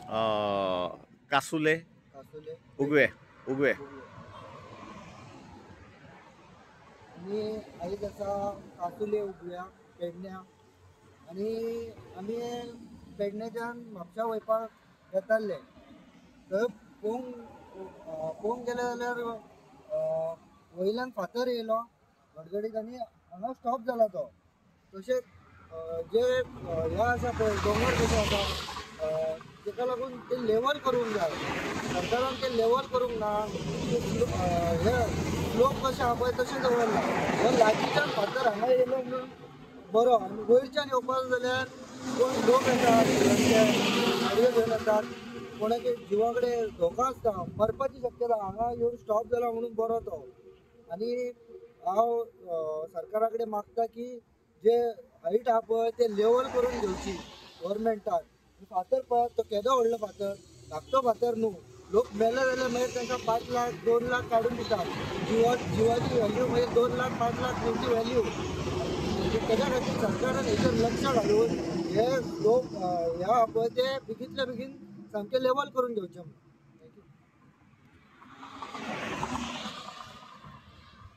कासुले कासोले उगवे उगवे आणि आईज आसा कासुले उगव्या पेडण्या आणि आमी पेडण्याच्यान म्हापशा वयपाक येताले थंय पळोवंक गेले जाल्यार वयल्यान फातर येयलो गडगडीत आनी हांगा स्टॉप जाला तो तशेंच जे हे आसा पळय दोंगर कशे आसा तेका लागून ते लेवल करूंक जाय सरकारान ते लेवल करूंक ना हे स्लोप कशे आहा पळय तशें दवरला हे लागींच्यान फातर हांगा येयलो म्हणून बरो आनी वयरच्यान येवपाक जाल्यार कोण लोक येतात गाडयो घेवन येतात कोणाचे जिवा कडेन धोको आसता मरपाची शक्यता हांगा येवन स्टॉप जाला म्हणून बरो तो आनी हांव सरकारा कडेन मागता की जे हायट आहा पळय ते लेवल करून घेवची गव्हर्मेंटान फातर पळय तो केदो व्हडलो फातर धाकटो फातर न्हू लोक मेले जाल्यार मागीर तांकां 5 लाख 2 लाख काडून दितात जिवाची व्हॅल्यू मागीर 2 लाख 5 लाख तेंची व्हॅल्यू त्याच्या खातीर सरकारान हेचेर लक्ष घालून हे लोक ह्या पळय ते बेगींतल्या बेगीन सामके लेवल करून घेवचे